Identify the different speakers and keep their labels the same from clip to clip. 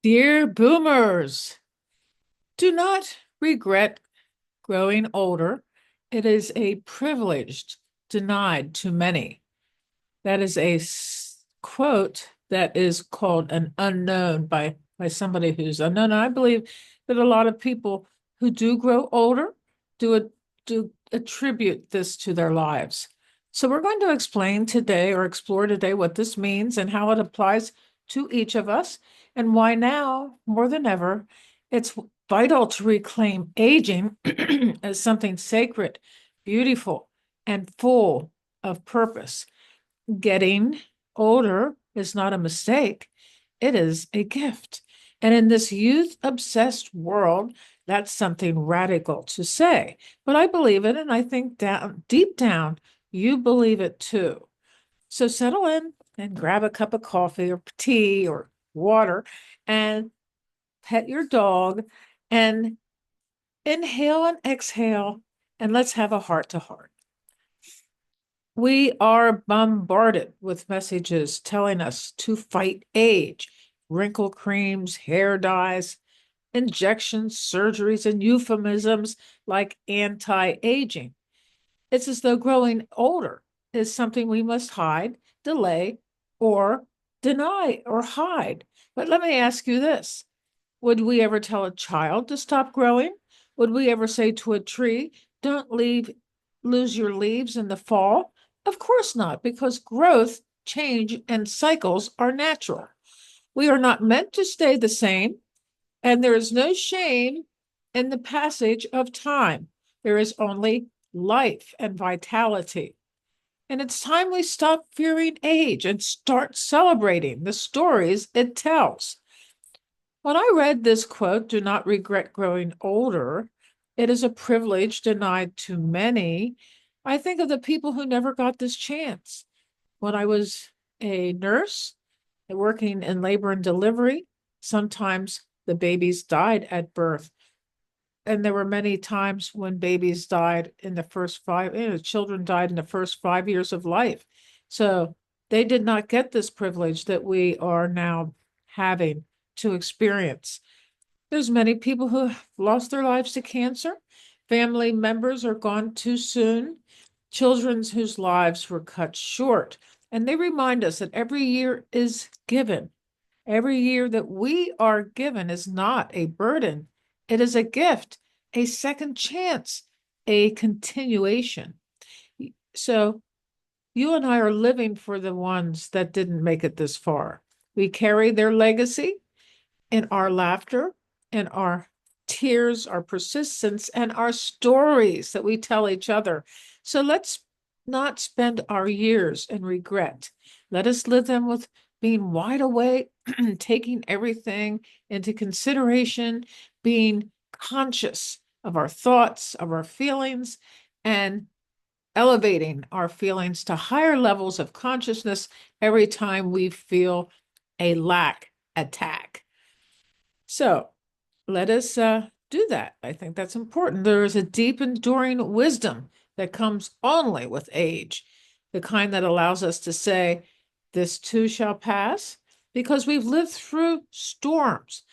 Speaker 1: Dear boomers, do not regret growing older. It is a privilege denied to many. That is a quote that is called an unknown by somebody who's unknown. And I believe that a lot of people who do grow older do it do attribute this to their lives. So we're going to explain today or explore today what this means and how it applies to each of us and why now more than ever it's vital to reclaim aging as something sacred, beautiful, and full of purpose. Getting older is not a mistake, it is a gift. And in this youth obsessed world, that's something radical to say. But I believe it, and I think deep down, you believe it too. So settle in and grab a cup of coffee or tea or water and pet your dog and inhale and exhale, and let's have a heart to heart. We are bombarded with messages telling us to fight age, wrinkle creams, hair dyes, injections, surgeries, and euphemisms like anti-aging. It's as though growing older is something we must hide, delay, or deny or hide. But let me ask you this. Would we ever tell a child to stop growing? Would we ever say to a tree, don't lose your leaves in the fall? Of course not, because growth, change, and cycles are natural. We are not meant to stay the same, and there is no shame in the passage of time. There is only life and vitality. And it's time we stop fearing age and start celebrating the stories it tells. When I read this quote, do not regret growing older, it is a privilege denied to many. I think of the people who never got this chance. When I was a nurse working in labor and delivery, sometimes the babies died at birth. And there were many times when babies died in the first children died in the first 5 years of life. So they did not get this privilege that we are now having to experience. There's many people who have lost their lives to cancer. Family members are gone too soon. Children whose lives were cut short. And they remind us that every year is given. Every year that we are given is not a burden, it is a gift, a second chance, a continuation. So you and I are living for the ones that didn't make it this far. We carry their legacy in our laughter, in our tears, our persistence, and our stories that we tell each other. So let's not spend our years in regret. Let us live them with being wide awake, taking everything into consideration, being conscious of our thoughts, of our feelings, and elevating our feelings to higher levels of consciousness every time we feel a lack attack. So let us do that. I think that's important. There is a deep, enduring wisdom that comes only with age, the kind that allows us to say, this too shall pass, because we've lived through storms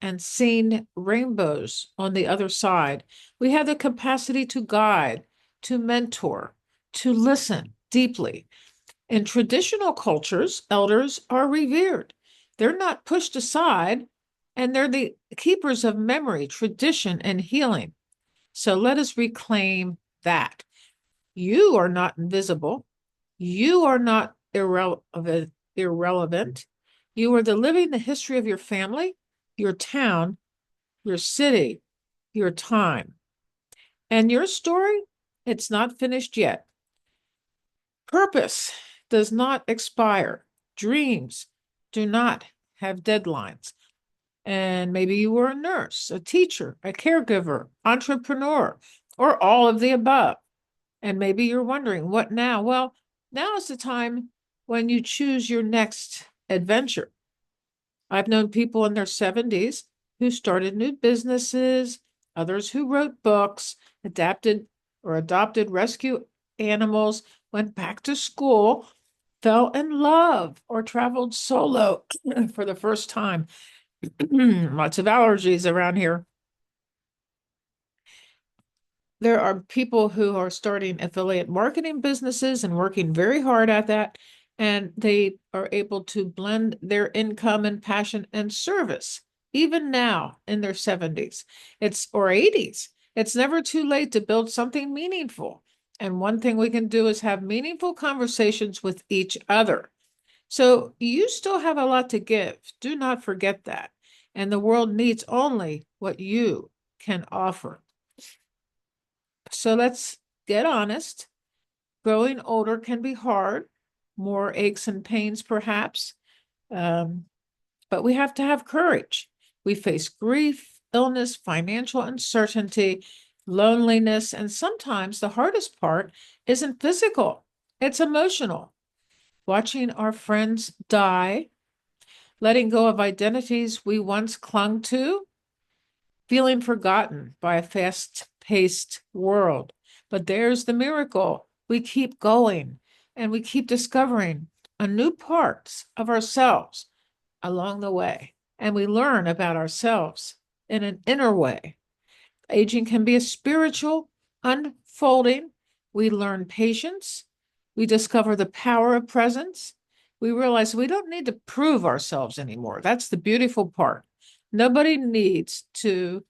Speaker 1: and seen rainbows on the other side. We have the capacity to guide, to mentor, to listen deeply. In traditional cultures, elders are revered. They're not pushed aside, and they're the keepers of memory, tradition, and healing. So let us reclaim that. You are not invisible. You are not irrelevant. You are the living the history of your family, your town, your city, your time. And your story, it's not finished yet. Purpose does not expire. Dreams do not have deadlines. And maybe you were a nurse, a teacher, a caregiver, entrepreneur, or all of the above. And maybe you're wondering, what now? Well, now is the time when you choose your next adventure. I've known people in their 70s who started new businesses, others who wrote books, adapted or adopted rescue animals, went back to school, fell in love, or traveled solo for the first time. Lots of allergies around here. There are people who are starting affiliate marketing businesses and working very hard at that, and they are able to blend their income and passion and service, even now in their 70s. It's or 80s. It's never too late to build something meaningful. And one thing we can do is have meaningful conversations with each other. So you still have a lot to give. Do not forget that. And the world needs only what you can offer. So let's get honest. Growing older can be hard, more aches and pains, perhaps, but we have to have courage. We face grief, illness, financial uncertainty, loneliness, and sometimes the hardest part isn't physical, it's emotional. Watching our friends die, letting go of identities we once clung to, feeling forgotten by a fast-paced world. But there's the miracle. We keep going and we keep discovering a new parts of ourselves along the way. And we learn about ourselves in an inner way. Aging can be a spiritual unfolding. We learn patience. We discover the power of presence. We realize we don't need to prove ourselves anymore. That's the beautiful part. Nobody needs to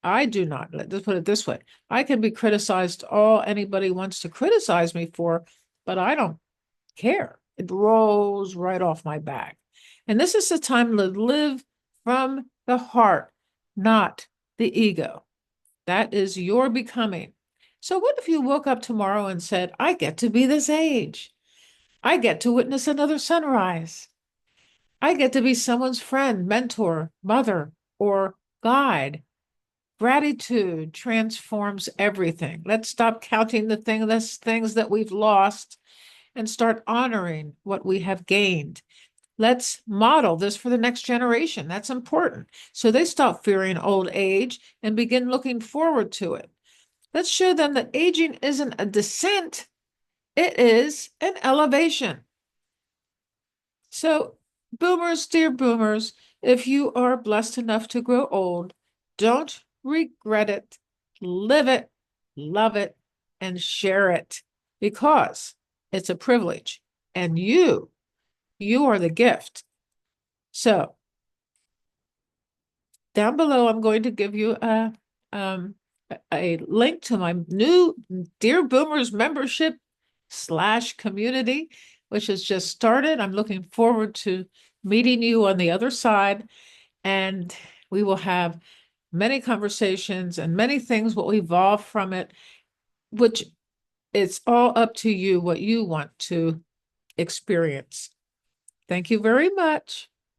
Speaker 1: I do not. Let's put it this way. I can be criticized all anybody wants to criticize me for, but I don't care. It rolls right off my back. And this is the time to live from the heart, not the ego. That is your becoming. So what if you woke up tomorrow and said, I get to be this age. I get to witness another sunrise. I get to be someone's friend, mentor, mother, or guide. Gratitude transforms everything. Let's stop counting the things that we've lost and start honoring what we have gained. Let's model this for the next generation. That's important. So they stop fearing old age and begin looking forward to it. Let's show them that aging isn't a descent, it is an elevation. So, boomers, dear boomers, if you are blessed enough to grow old, don't regret it. Live it, love it, and share it because it's a privilege. And you are the gift. So, down below, I'm going to give you a link to my new Dear Boomers membership / community, which has just started. I'm looking forward to meeting you on the other side, and we will have many conversations and many things will evolve from it, which it's all up to you what you want to experience. Thank you very much.